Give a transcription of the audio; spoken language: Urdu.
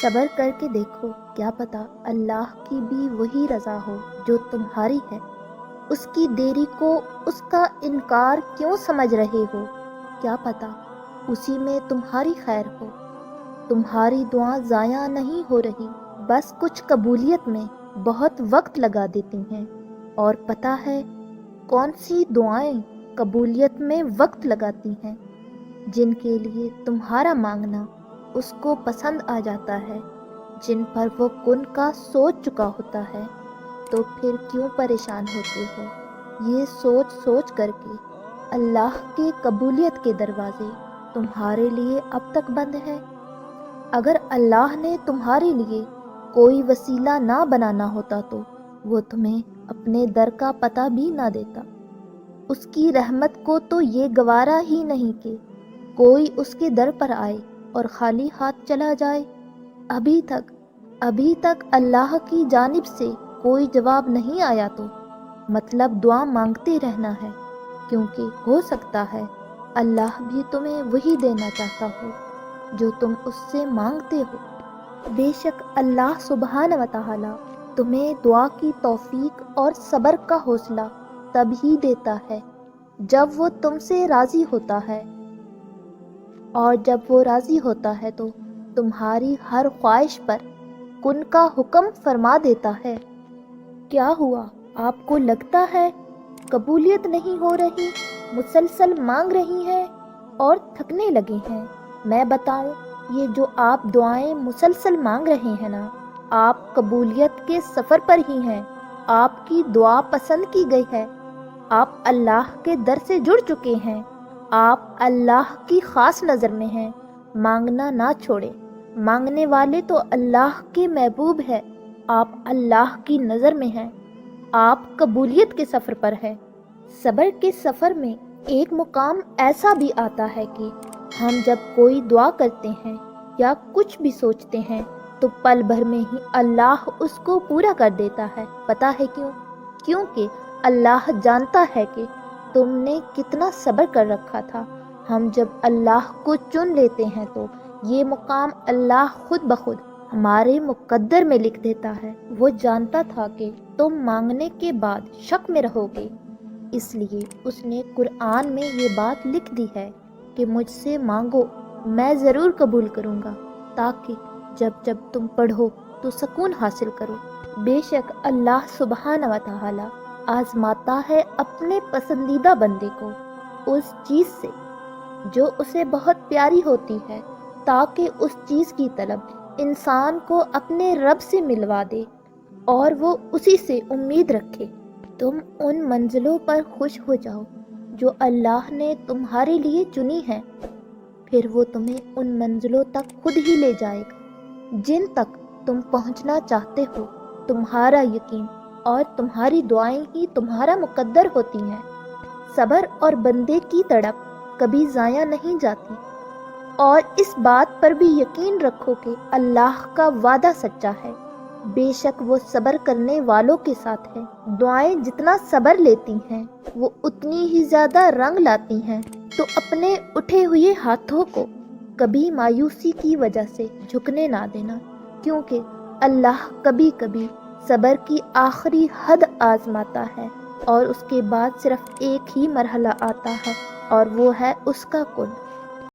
صبر کر کے دیکھو، کیا پتا اللہ کی بھی وہی رضا ہو جو تمہاری ہے۔ اس کی دیری کو اس کا انکار کیوں سمجھ رہے ہو؟ کیا پتا اسی میں تمہاری خیر ہو۔ تمہاری دعا ضائع نہیں ہو رہی، بس کچھ قبولیت میں بہت وقت لگا دیتی ہیں۔ اور پتہ ہے کون سی دعائیں قبولیت میں وقت لگاتی ہیں؟ جن کے لیے تمہارا مانگنا اس کو پسند آ جاتا ہے، جن پر وہ کن کا سوچ چکا ہوتا ہے۔ تو پھر کیوں پریشان ہوتے ہو؟ یہ سوچ سوچ کر کے اللہ کے قبولیت کے دروازے تمہارے لیے اب تک بند ہیں۔ اگر اللہ نے تمہارے لیے کوئی وسیلہ نہ بنانا ہوتا تو وہ تمہیں اپنے در کا پتہ بھی نہ دیتا۔ اس کی رحمت کو تو یہ گوارا ہی نہیں کہ کوئی اس کے در پر آئے اور خالی ہاتھ چلا جائے۔ ابھی تک اللہ کی جانب سے کوئی جواب نہیں آیا تو مطلب دعا مانگتے رہنا ہے، کیونکہ ہو سکتا ہے اللہ بھی تمہیں وہی دینا چاہتا ہو جو تم اس سے مانگتے ہو۔ بے شک اللہ سبحانہ و تعالی تمہیں دعا کی توفیق اور صبر کا حوصلہ تب ہی دیتا ہے جب وہ تم سے راضی ہوتا ہے، اور جب وہ راضی ہوتا ہے تو تمہاری ہر خواہش پر کن کا حکم فرما دیتا ہے۔ کیا ہوا؟ آپ کو لگتا ہے قبولیت نہیں ہو رہی، مسلسل مانگ رہی ہیں اور تھکنے لگے ہیں؟ میں بتاؤں، یہ جو آپ دعائیں مسلسل مانگ رہے ہیں نا، آپ قبولیت کے سفر پر ہی ہیں۔ آپ کی دعا پسند کی گئی ہے، آپ اللہ کے در سے جڑ چکے ہیں، آپ اللہ کی خاص نظر میں ہیں۔ مانگنا نہ چھوڑے، مانگنے والے تو اللہ کے محبوب ہیں، آپ اللہ کی نظر میں ہیں، آپ قبولیت کے سفر پر ہیں۔ صبر کے سفر میں ایک مقام ایسا بھی آتا ہے کہ ہم جب کوئی دعا کرتے ہیں یا کچھ بھی سوچتے ہیں تو پل بھر میں ہی اللہ اس کو پورا کر دیتا ہے۔ پتہ ہے کیوں؟ کیونکہ اللہ جانتا ہے کہ تم نے کتنا صبر کر رکھا تھا۔ ہم جب اللہ کو چن لیتے ہیں تو یہ مقام اللہ خود بخود ہمارے مقدر میں لکھ دیتا ہے۔ وہ جانتا تھا کہ تم مانگنے کے بعد شک میں رہو گے، اس لیے اس نے قرآن میں یہ بات لکھ دی ہے کہ مجھ سے مانگو، میں ضرور قبول کروں گا، تاکہ جب تم پڑھو تو سکون حاصل کرو۔ بے شک اللہ سبحانہ و تعالی آزماتا ہے اپنے پسندیدہ بندے کو اس چیز سے جو اسے بہت پیاری ہوتی ہے، تاکہ اس چیز کی طلب انسان کو اپنے رب سے ملوا دے اور وہ اسی سے امید رکھے۔ تم ان منزلوں پر خوش ہو جاؤ جو اللہ نے تمہارے لیے چنی ہیں، پھر وہ تمہیں ان منزلوں تک خود ہی لے جائے گا جن تک تم پہنچنا چاہتے ہو۔ تمہارا یقین اور تمہاری دعائیں ہی تمہارا مقدر ہوتی ہیں۔ صبر اور بندے کی تڑپ کبھی ضائع نہیں جاتی، اور اس بات پر بھی یقین رکھو کہ اللہ کا وعدہ سچا ہے، بے شک وہ صبر کرنے والوں کے ساتھ ہے۔ دعائیں جتنا صبر لیتی ہیں وہ اتنی ہی زیادہ رنگ لاتی ہیں، تو اپنے اٹھے ہوئے ہاتھوں کو کبھی مایوسی کی وجہ سے جھکنے نہ دینا، کیونکہ اللہ کبھی کبھی صبر کی آخری حد آزماتا ہے، اور اس کے بعد صرف ایک ہی مرحلہ آتا ہے، اور وہ ہے اس کا کن۔